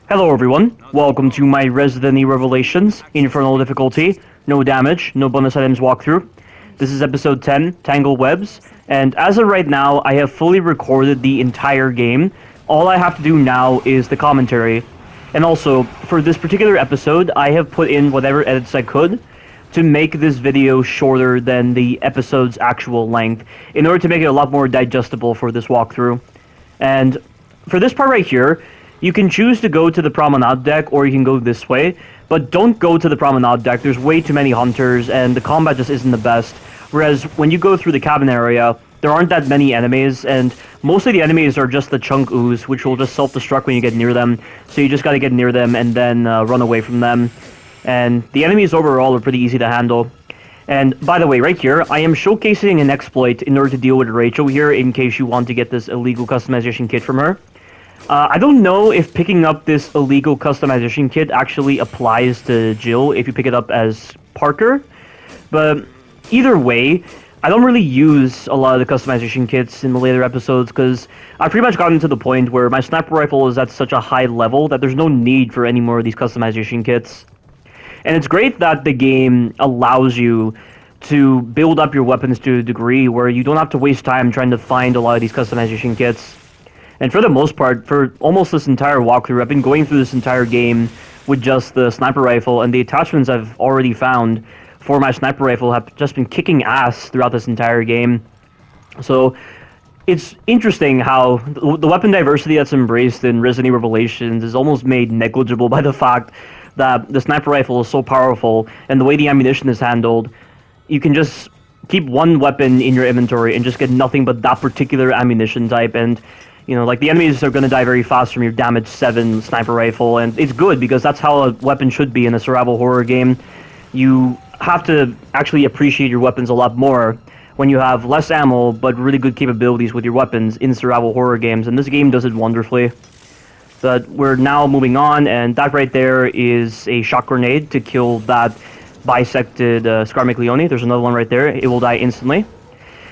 Hello everyone, welcome to my Resident Evil Revelations, Infernal difficulty, no damage, no bonus items walkthrough. This is episode 10, Tangle Webs, and as of right now, I have fully recorded the entire game. All I have to do now is the commentary. And also, for this particular episode, I have put in whatever edits I could to make this video shorter than the episode's actual length, in order to make it a lot more digestible for this walkthrough. And for this part right here, you can choose to go to the promenade deck, or you can go this way, but don't go to the promenade deck. There's way too many hunters, and the combat just isn't the best. Whereas, when you go through the cabin area, there aren't that many enemies, and most of the enemies are just the chunk ooze, which will just self-destruct when you get near them, so you just gotta get near them and then run away from them. And the enemies overall are pretty easy to handle. And by the way, right here, I am showcasing an exploit in order to deal with Rachel here, in case you want to get this illegal customization kit from her. I don't know if picking up this illegal customization kit actually applies to Jill if you pick it up as Parker, but either way, I don't really use a lot of the customization kits in the later episodes because I've pretty much gotten to the point where my sniper rifle is at such a high level that there's no need for any more of these customization kits. And it's great that the game allows you to build up your weapons to a degree where you don't have to waste time trying to find a lot of these customization kits. And for the most part, for almost this entire walkthrough, I've been going through this entire game with just the sniper rifle, and the attachments I've already found for my sniper rifle have just been kicking ass throughout this entire game. So it's interesting how the weapon diversity that's embraced in Resident Evil Revelations is almost made negligible by the fact that the sniper rifle is so powerful, and the way the ammunition is handled, you can just keep one weapon in your inventory and just get nothing but that particular ammunition type, and you know, like, the enemies are going to die very fast from your damage 7 sniper rifle, and it's good because that's how a weapon should be in a survival horror game. You have to actually appreciate your weapons a lot more when you have less ammo but really good capabilities with your weapons in survival horror games, and this game does it wonderfully. But we're now moving on, and that right there is a shock grenade to kill that bisected Scar McLeone. There's another one right there. It will die instantly.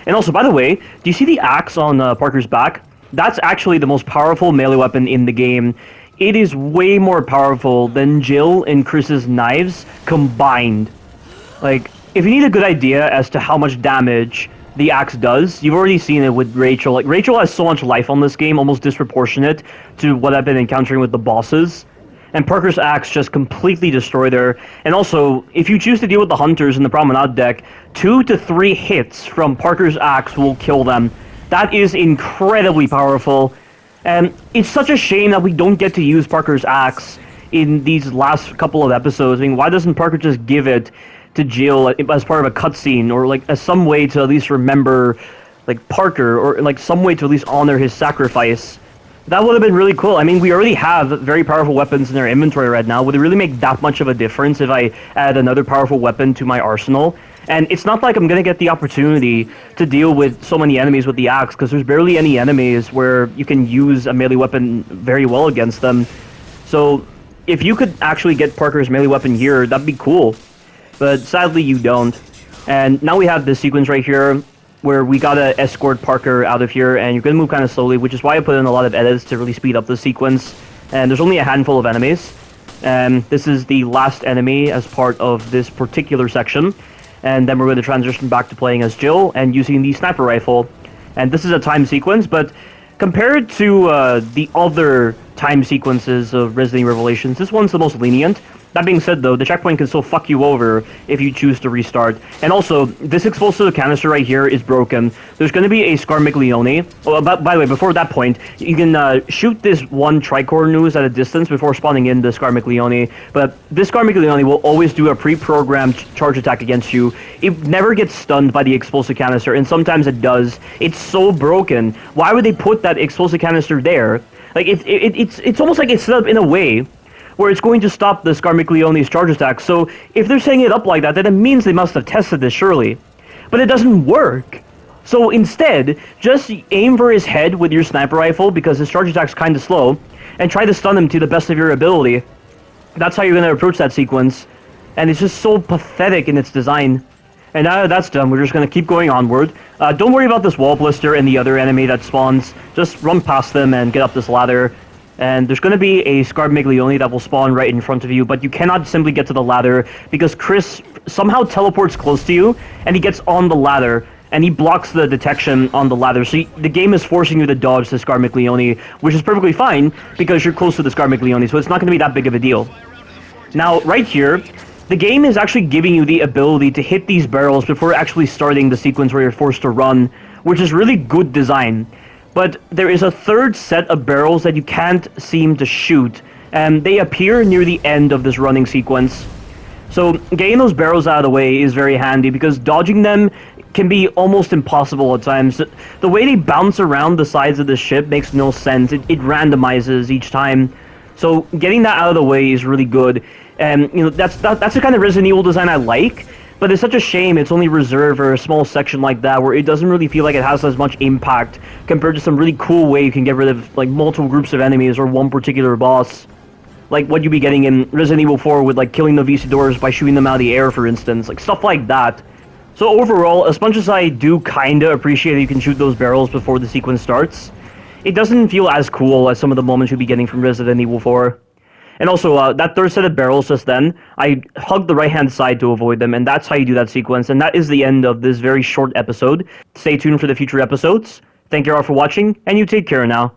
And also, by the way, do you see the axe on Parker's back? That's actually the most powerful melee weapon in the game. It is way more powerful than Jill and Chris's knives combined. Like, if you need a good idea as to how much damage the axe does, you've already seen it with Rachel. Like, Rachel has so much life on this game, almost disproportionate to what I've been encountering with the bosses. And Parker's axe just completely destroyed her. And also, if you choose to deal with the hunters in the promenade deck, 2 to 3 hits from Parker's axe will kill them. That is incredibly powerful, and it's such a shame that we don't get to use Parker's axe in these last couple of episodes. I mean, why doesn't Parker just give it to Jill as part of a cutscene, or like as some way to at least remember, like, Parker, or like some way to at least honor his sacrifice? That would have been really cool. I mean, we already have very powerful weapons in our inventory right now. Would it really make that much of a difference if I add another powerful weapon to my arsenal? And it's not like I'm going to get the opportunity to deal with so many enemies with the axe, because there's barely any enemies where you can use a melee weapon very well against them. So if you could actually get Parker's melee weapon here, that'd be cool. But sadly, you don't. And now we have this sequence right here where we gotta escort Parker out of here, and you're gonna move kind of slowly, which is why I put in a lot of edits to really speed up the sequence. And there's only a handful of enemies. And this is the last enemy as part of this particular section. And then we're going to transition back to playing as Jill and using the sniper rifle. And this is a time sequence, but compared to the other time sequences of Resident Evil Revelations, this one's the most lenient. That being said, though, the checkpoint can still fuck you over if you choose to restart. And also, this explosive canister right here is broken. There's going to be a Scar McLeone. Oh, by the way, before that point, you can shoot this one tricorn news at a distance before spawning in the Scar McLeone. But this Scar McLeone will always do a pre-programmed charge attack against you. It never gets stunned by the explosive canister, and sometimes it does. It's so broken. Why would they put that explosive canister there? Like, it's almost like it's set up in a way where it's going to stop the Scar McLeone's charge attack. So if they're setting it up like that, then it means they must have tested this, surely. But it doesn't work. So instead, just aim for his head with your sniper rifle, because his charge attack's kind of slow, and try to stun him to the best of your ability. That's how you're going to approach that sequence. And it's just so pathetic in its design. And now that that's done, we're just going to keep going onward. Don't worry about this wall blister and the other enemy that spawns. Just run past them and get up this ladder. and there's going to be a Scarmiglione that will spawn right in front of you, but you cannot simply get to the ladder because Chris somehow teleports close to you, and he gets on the ladder, and he blocks the detection on the ladder. So the game is forcing you to dodge the Scarmiglione, which is perfectly fine because you're close to the Scarmiglione, so it's not going to be that big of a deal. Now, right here, the game is actually giving you the ability to hit these barrels before actually starting the sequence where you're forced to run, which is really good design. But there is a third set of barrels that you can't seem to shoot, and they appear near the end of this running sequence. So getting those barrels out of the way is very handy because dodging them can be almost impossible at times. The way they bounce around the sides of the ship makes no sense. It randomizes each time. So getting that out of the way is really good. And that's the kind of Resident Evil design I like. But it's such a shame it's only reserved for a small section like that where it doesn't really feel like it has as much impact compared to some really cool way you can get rid of like multiple groups of enemies or one particular boss. Like what you'd be getting in Resident Evil 4 with like killing the VC by shooting them out of the air, for instance. Like stuff like that. So overall, as much as I do kinda appreciate that you can shoot those barrels before the sequence starts, it doesn't feel as cool as some of the moments you'd be getting from Resident Evil 4. And also, that third set of barrels just then, I hugged the right-hand side to avoid them, and that's how you do that sequence. And that is the end of this very short episode. Stay tuned for the future episodes. Thank you all for watching, and you take care now.